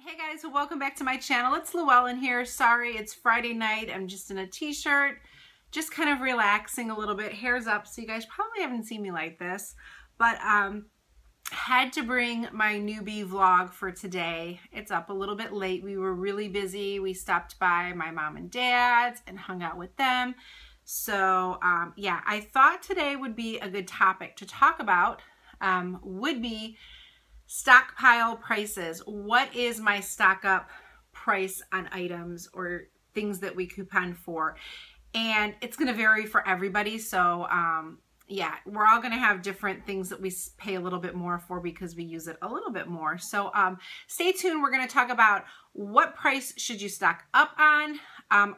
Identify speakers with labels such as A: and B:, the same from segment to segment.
A: Hey guys, welcome back to my channel. It's Luellen here. Sorry, it's Friday night. I'm just in a t-shirt, just kind of relaxing a little bit. Hair's up, so you guys probably haven't seen me like this. But had to bring my newbie vlog for today. It's up a little bit late. We were really busy. We stopped by my mom and dad's and hung out with them. So yeah, I thought today would be a good topic to talk about. Would be stockpile prices. What is my stock up price on items or things that we coupon for? And it's going to vary for everybody. So yeah, we're all going to have different things that we pay a little bit more for because we use it a little bit more. So stay tuned. We're going to talk about what price should you stock up on.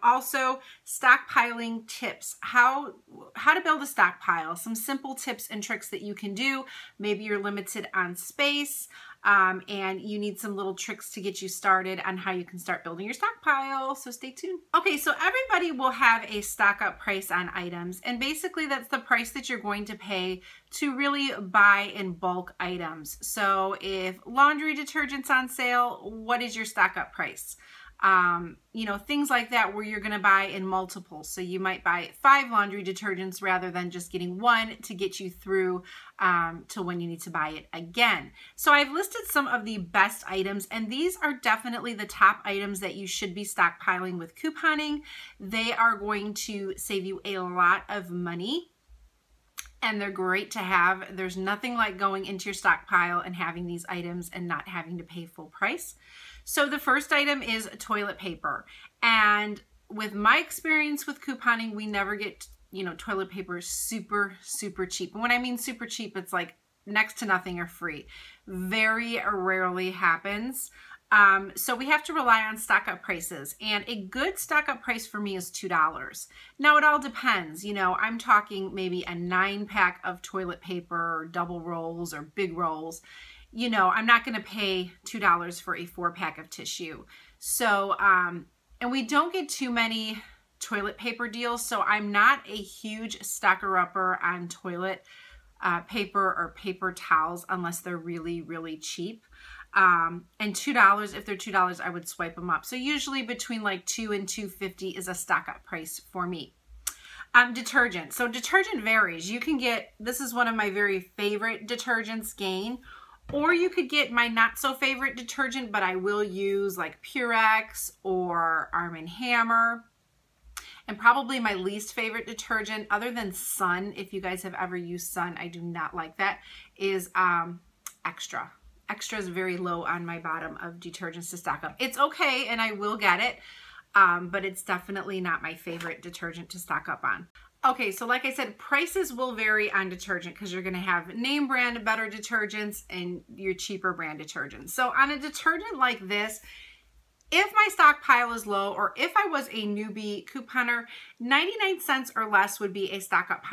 A: Also, stockpiling tips, how to build a stockpile, some simple tips and tricks that you can do. Maybe you're limited on space and you need some little tricks to get you started on how you can start building your stockpile. So stay tuned. Okay, so everybody will have a stock up price on items, and basically that's the price that you're going to pay to really buy in bulk items. So if laundry detergent's on sale, what is your stock up price? You know, things like that where you're going to buy in multiples. So you might buy 5 laundry detergents rather than just getting one to get you through to when you need to buy it again. So I've listed some of the best items, and these are definitely the top items that you should be stockpiling with couponing. They are going to save you a lot of money, and they're great to have. There's nothing like going into your stockpile and having these items and not having to pay full price. So the first item is toilet paper. And with my experience with couponing, we never get, you know, toilet paper super, super cheap. And when I mean super cheap, it's like next to nothing or free. Very rarely happens. So we have to rely on stock up prices, and a good stock up price for me is $2. Now it all depends, you know, I'm talking maybe a 9-pack of toilet paper or double rolls or big rolls. You know, I'm not going to pay $2 for a 4-pack of tissue. So, and we don't get too many toilet paper deals. So I'm not a huge stocker-upper on toilet paper or paper towels unless they're really, really cheap. And $2, if they're $2, I would swipe them up. So usually between like $2 and $2.50 is a stock up price for me. Detergent. So detergent varies. You can get, this is one of my very favorite detergents, Gain. Or you could get my not so favorite detergent, but I will use like Purex or Arm & Hammer. And probably my least favorite detergent, other than Sun, if you guys have ever used Sun, I do not like that, is Extra. Extra is very low on my bottom of detergents to stock up. It's okay, and I will get it, but it's definitely not my favorite detergent to stock up on. Okay, so like I said, prices will vary on detergent because you're going to have name brand better detergents and your cheaper brand detergents. So on a detergent like this, if my stockpile is low, or if I was a newbie couponer, 99 cents or less would be a stock up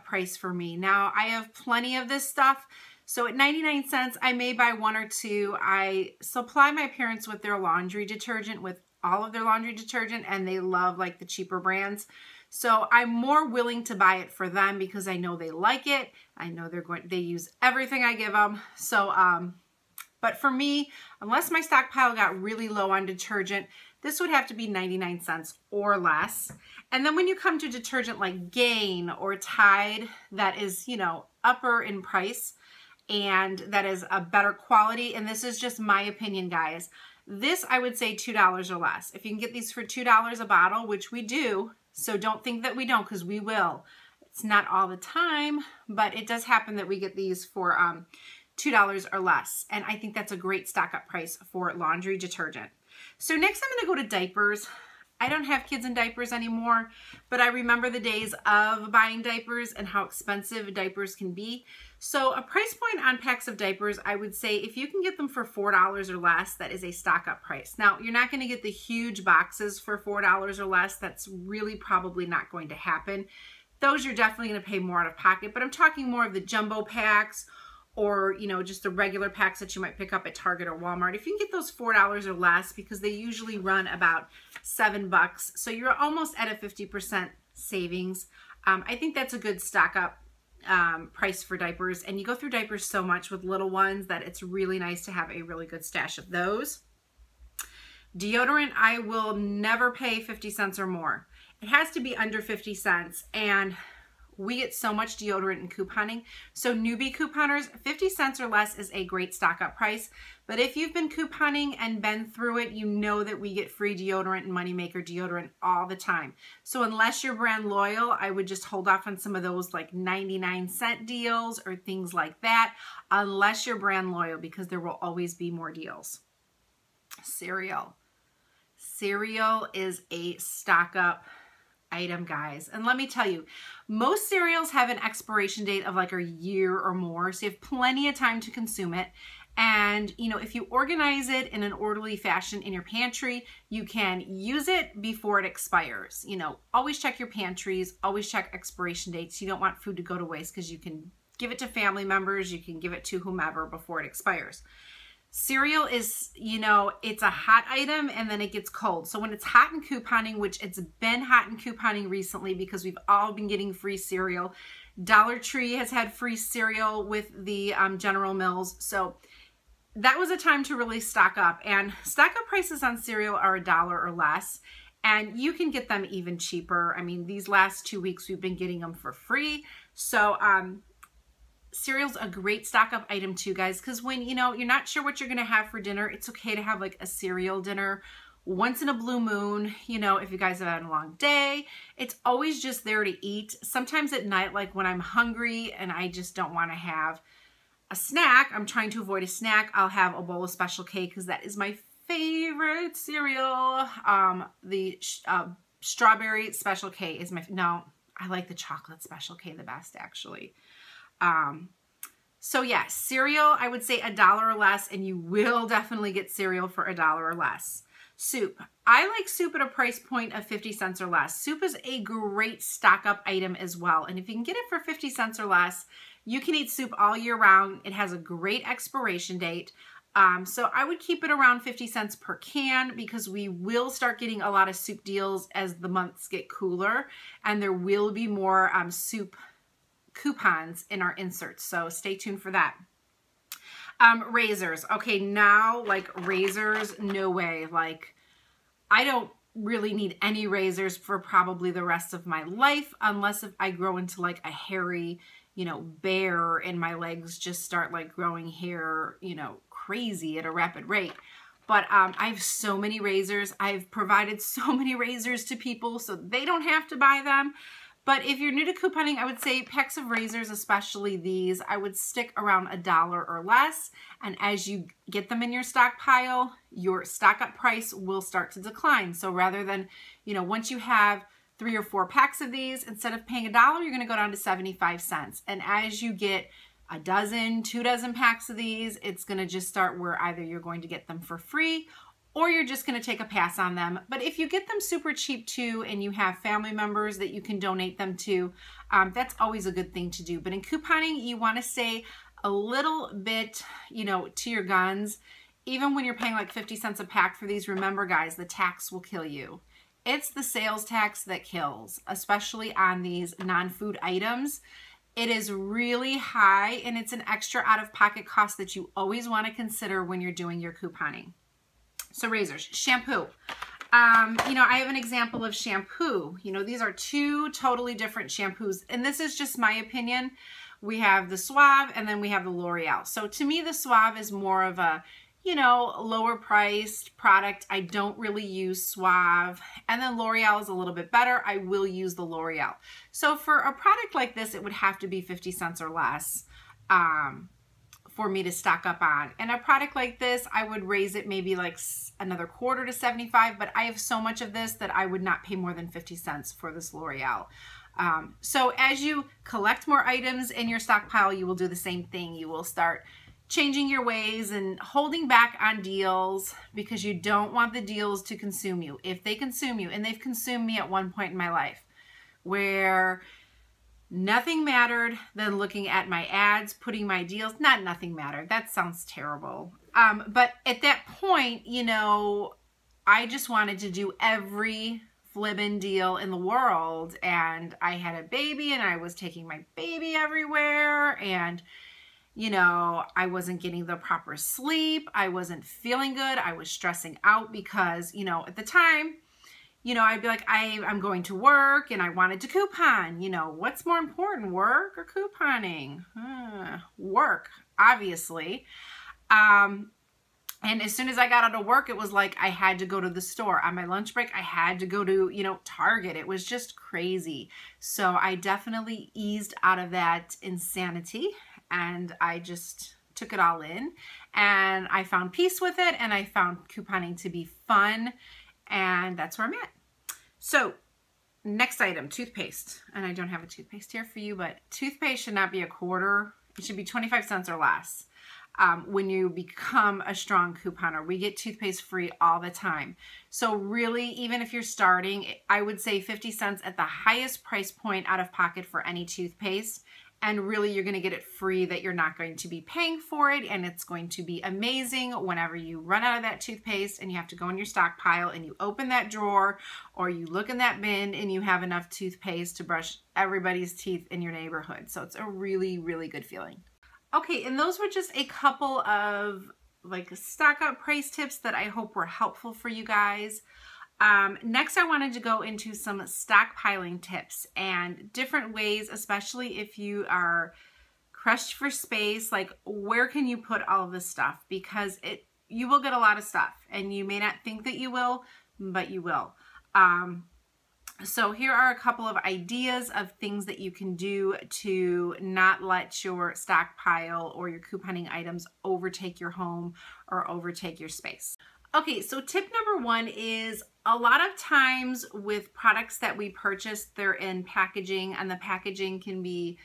A: price for me. Now I have plenty of this stuff. So at 99 cents, I may buy 1 or 2. I supply my parents with their laundry detergent, with all of their laundry detergent, and they love like the cheaper brands. So I'm more willing to buy it for them because I know they like it. I know they use everything I give them. So, but for me, unless my stockpile got really low on detergent, this would have to be 99 cents or less. And then when you come to detergent like Gain or Tide, that is, you know, upper in price and that is a better quality. And this is just my opinion, guys. This, I would say $2 or less. If you can get these for $2 a bottle, which we do, so don't think that we don't, because we will. It's not all the time, but it does happen that we get these for $2 or less. And I think that's a great stock up price for laundry detergent. So next I'm going to go to diapers. I don't have kids in diapers anymore, but I remember the days of buying diapers and how expensive diapers can be. So a price point on packs of diapers, I would say if you can get them for $4 or less, that is a stock up price. Now, you're not going to get the huge boxes for $4 or less. That's really probably not going to happen. Those you're definitely going to pay more out of pocket, but I'm talking more of the jumbo packs, or, you know, just the regular packs that you might pick up at Target or Walmart. If you can get those $4 or less, because they usually run about $7, so you're almost at a 50% savings. I think that's a good stock up price for diapers, and you go through diapers so much with little ones that it's really nice to have a really good stash of those. Deodorant, I will never pay 50 cents or more. It has to be under 50 cents. And we get so much deodorant and couponing. So newbie couponers, 50 cents or less is a great stock up price. But if you've been couponing and been through it, you know that we get free deodorant and Moneymaker deodorant all the time. So unless you're brand loyal, I would just hold off on some of those like 99-cent deals or things like that, unless you're brand loyal, because there will always be more deals. Cereal. Cereal is a stock up item, guys. And let me tell you, most cereals have an expiration date of like a year or more, so you have plenty of time to consume it. And you know, if you organize it in an orderly fashion in your pantry, you can use it before it expires. You know, always check your pantries, always check expiration dates. You don't want food to go to waste, because you can give it to family members, you can give it to whomever before it expires. Cereal is, you know, it's a hot item and then it gets cold. So when it's hot and couponing, which it's been hot and couponing recently because we've all been getting free cereal. Dollar Tree has had free cereal with the General Mills. So that was a time to really stock up. And stock up prices on cereal are $1 or less. And you can get them even cheaper. I mean, these last 2 weeks we've been getting them for free. So cereal's a great stock up item too, guys, because when, you know, you're not sure what you're going to have for dinner, it's okay to have like a cereal dinner once in a blue moon. You know, if you guys have had a long day, it's always just there to eat. Sometimes at night, like when I'm hungry and I just don't want to have a snack, I'm trying to avoid a snack, I'll have a bowl of Special K, because that is my favorite cereal. The strawberry Special K is my, no, I like the chocolate Special K the best, actually. So yeah, cereal, I would say $1 or less, and you will definitely get cereal for $1 or less. Soup. I like soup at a price point of 50 cents or less. Soup is a great stock up item as well. And if you can get it for 50 cents or less, you can eat soup all year round. It has a great expiration date. So I would keep it around 50 cents per can, because we will start getting a lot of soup deals as the months get cooler, and there will be more soup coupons in our inserts, so stay tuned for that. Razors. Okay, now like razors, no way. Like I don't really need any razors for probably the rest of my life, unless if I grow into like a hairy, you know, bear and my legs just start like growing hair, you know, crazy at a rapid rate. But I have so many razors. I've provided so many razors to people so they don't have to buy them. But if you're new to couponing, I would say packs of razors, especially these, I would stick around $1 or less. And as you get them in your stockpile, your stock up price will start to decline. So rather than, you know, once you have 3 or 4 packs of these, instead of paying $1, you're going to go down to 75 cents. And as you get a dozen, 2 dozen packs of these, it's going to just start where either you're going to get them for free or you're just going to take a pass on them. But if you get them super cheap too, and you have family members that you can donate them to, that's always a good thing to do. But in couponing, you want to stay a little bit, you know, to your guns. Even when you're paying like 50 cents a pack for these, remember guys, the tax will kill you. It's the sales tax that kills, especially on these non-food items. It is really high, and it's an extra out-of-pocket cost that you always want to consider when you're doing your couponing. So razors, shampoo. You know, I have an example of shampoo. You know, these are 2 totally different shampoos, and this is just my opinion. We have the Suave and then we have the L'Oreal. So to me, the Suave is more of a, you know, lower priced product. I don't really use Suave. And then L'Oreal is a little bit better. I will use the L'Oreal. So for a product like this, it would have to be 50 cents or less. For me to stock up on. And a product like this, I would raise it maybe like another quarter to 75, but I have so much of this that I would not pay more than 50 cents for this L'Oreal. So as you collect more items in your stockpile, you will do the same thing. You will start changing your ways and holding back on deals, because you don't want the deals to consume you. If they consume you, and they've consumed me at one point in my life, where nothing mattered than looking at my ads, putting my deals, not nothing mattered. That sounds terrible. But at that point, you know, I just wanted to do every flibbin' deal in the world. And I had a baby and I was taking my baby everywhere. And, you know, I wasn't getting the proper sleep. I wasn't feeling good. I was stressing out because, you know, at the time, you know, I'd be like, I'm going to work and I wanted to coupon. You know, what's more important, work or couponing? Work, obviously. And as soon as I got out of work, it was like I had to go to the store. On my lunch break, I had to go to, you know, Target. It was just crazy. So I definitely eased out of that insanity and I just took it all in and I found peace with it and I found couponing to be fun and that's where I'm at. So next item, toothpaste. And I don't have a toothpaste here for you, but toothpaste should not be a quarter. It should be 25 cents or less. When you become a strong couponer, we get toothpaste free all the time. So really, even if you're starting, I would say 50 cents at the highest price point out of pocket for any toothpaste. And really, you're going to get it free that you're not going to be paying for it. And it's going to be amazing whenever you run out of that toothpaste and you have to go in your stockpile and you open that drawer or you look in that bin and you have enough toothpaste to brush everybody's teeth in your neighborhood. So it's a really, really good feeling. Okay, and those were just a couple of like stock up price tips that I hope were helpful for you guys. Next, I wanted to go into some stockpiling tips and different ways, especially if you are crushed for space, like where can you put all of this stuff? Because you will get a lot of stuff and you may not think that you will, but you will. So here are a couple of ideas of things that you can do to not let your stockpile or your couponing items overtake your home or overtake your space. Okay, so tip number one is a lot of times with products that we purchase, they're in packaging and the packaging can be,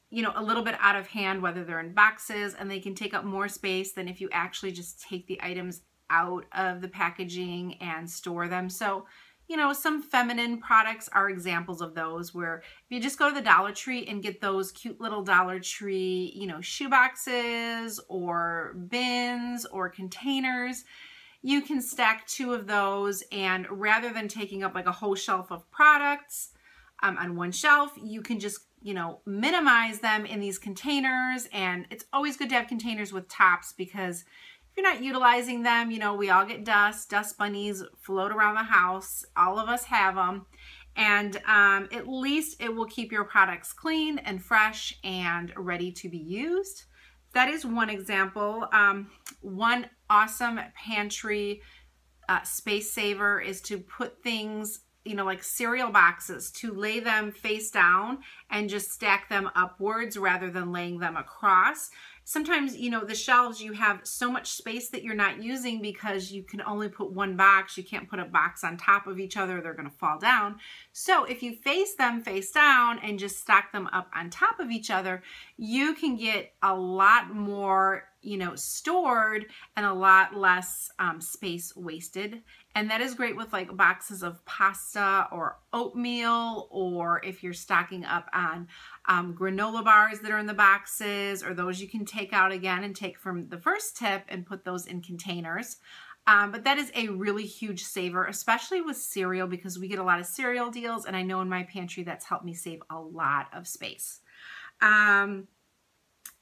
A: you know, a little bit out of hand, whether they're in boxes and they can take up more space than if you actually just take the items out of the packaging and store them. So, you know, some feminine products are examples of those where if you just go to the Dollar Tree and get those cute little Dollar Tree, you know, shoe boxes or bins or containers, you can stack 2 of those and rather than taking up like a whole shelf of products on one shelf, you can just, you know, minimize them in these containers. And it's always good to have containers with tops because if you're not utilizing them, you know, we all get dust bunnies float around the house. All of us have them. And at least it will keep your products clean and fresh and ready to be used. That is one example. One awesome pantry space saver is to put things, you know, like cereal boxes, to lay them face down and just stack them upwards rather than laying them across. Sometimes, you know, the shelves, you have so much space that you're not using because you can only put one box. You can't put a box on top of each other. They're going to fall down. So if you face them face down and just stack them up on top of each other, you can get a lot more, you know, stored and a lot less space wasted. And that is great with like boxes of pasta or oatmeal, or if you're stocking up on granola bars that are in the boxes, or those you can take out again and take from the first tip and put those in containers. But that is a really huge saver, especially with cereal, because we get a lot of cereal deals. And I know in my pantry, that's helped me save a lot of space.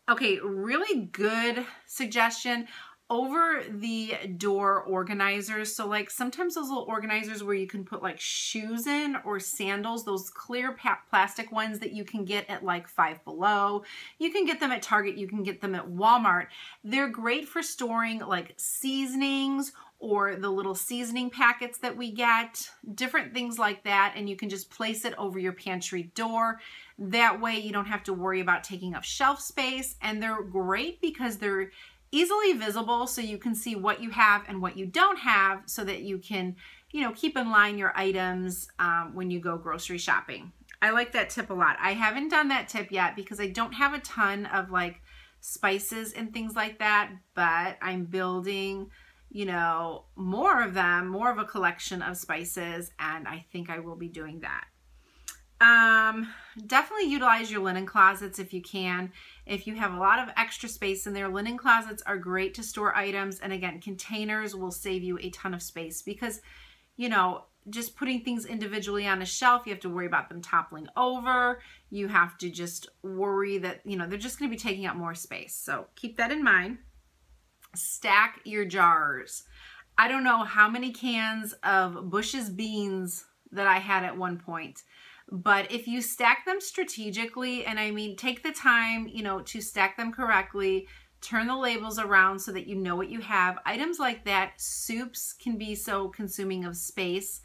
A: Okay, really good suggestion. Over the door organizers. So like sometimes those little organizers where you can put like shoes in or sandals, those clear plastic ones that you can get at like Five Below. You can get them at Target, you can get them at Walmart. They're great for storing like seasonings or the little seasoning packets that we get, different things like that. And you can just place it over your pantry door. That way you don't have to worry about taking up shelf space. And they're great because they're easily visible, so you can see what you have and what you don't have, so that you can, you know, keep in line your items when you go grocery shopping. I like that tip a lot. I haven't done that tip yet because I don't have a ton of like spices and things like that, but I'm building, you know, more of them, more of a collection of spices, and I think I will be doing that. Definitely utilize your linen closets if you can. If you have a lot of extra space in there, linen closets are great to store items. And again, containers will save you a ton of space because, you know, just putting things individually on a shelf, you have to worry about them toppling over. You have to just worry that, you know, they're just going to be taking up more space. So keep that in mind. Stack your jars. I don't know how many cans of Bush's beans that I had at one point, but if you stack them strategically, and I mean, take the time, you know, to stack them correctly, turn the labels around so that you know what you have. Items like that, soups can be so consuming of space.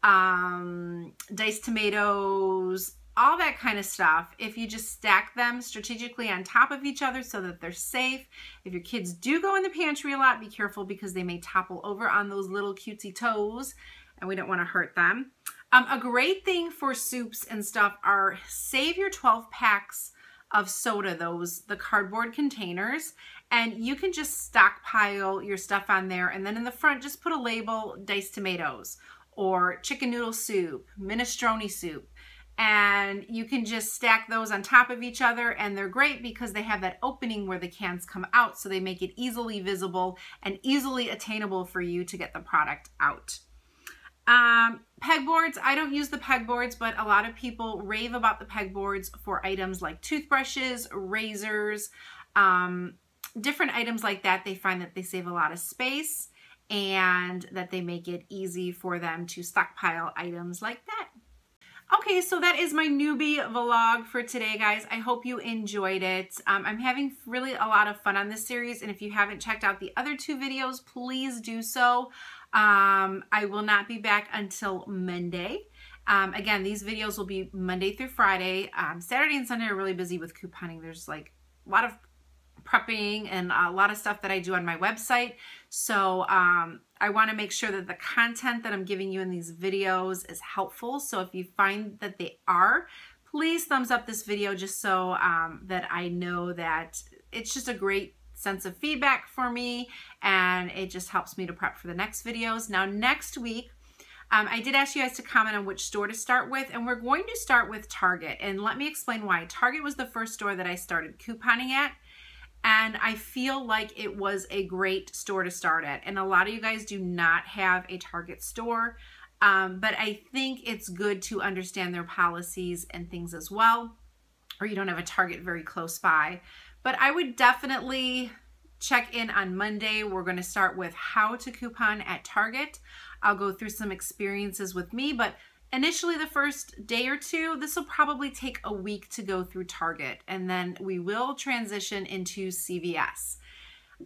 A: Diced tomatoes, all that kind of stuff. If you just stack them strategically on top of each other so that they're safe. If your kids do go in the pantry a lot, be careful because they may topple over on those little cutesy toes and we don't want to hurt them. A great thing for soups and stuff are save your 12 packs of soda, the cardboard containers, and you can just stockpile your stuff on there, and then in the front just put a label, diced tomatoes or chicken noodle soup, minestrone soup, and you can just stack those on top of each other, and they're great because they have that opening where the cans come out, so they make it easily visible and easily attainable for you to get the product out. Pegboards, I don't use the pegboards, but a lot of people rave about the pegboards for items like toothbrushes, razors, different items like that. They find that they save a lot of space and that they make it easy for them to stockpile items like that. Okay, so that is my newbie vlog for today, guys. I hope you enjoyed it. I'm having really a lot of fun on this series, and if you haven't checked out the other 2 videos, please do so. I will not be back until Monday. Again, these videos will be Monday through Friday. Saturday and Sunday are really busy with couponing. There's like a lot of prepping and a lot of stuff that I do on my website. So I want to make sure that the content that I'm giving you in these videos is helpful. So if you find that they are, please thumbs up this video just so that I know that it's just a great sense of feedback for me, and it just helps me to prep for the next videos. Now next week, I did ask you guys to comment on which store to start with, and we're going to start with Target, and let me explain why. Target was the first store that I started couponing at, and I feel like it was a great store to start at, and a lot of you guys do not have a Target store, but I think it's good to understand their policies and things as well, or you don't have a Target very close by. But I would definitely check in on Monday. We're going to start with how to coupon at Target. I'll go through some experiences with me, but initially the first day or 2, this will probably take a week to go through Target, and then we will transition into CVS.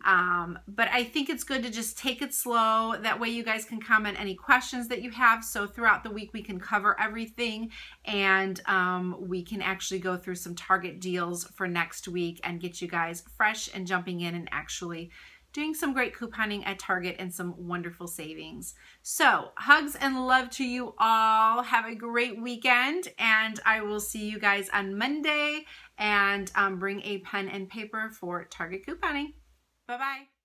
A: But I think it's good to just take it slow. That way you guys can comment any questions that you have. So throughout the week we can cover everything, and we can actually go through some Target deals for next week and get you guys fresh and jumping in and actually doing some great couponing at Target and some wonderful savings. So hugs and love to you all. Have a great weekend, and I will see you guys on Monday, and bring a pen and paper for Target couponing. Bye-bye.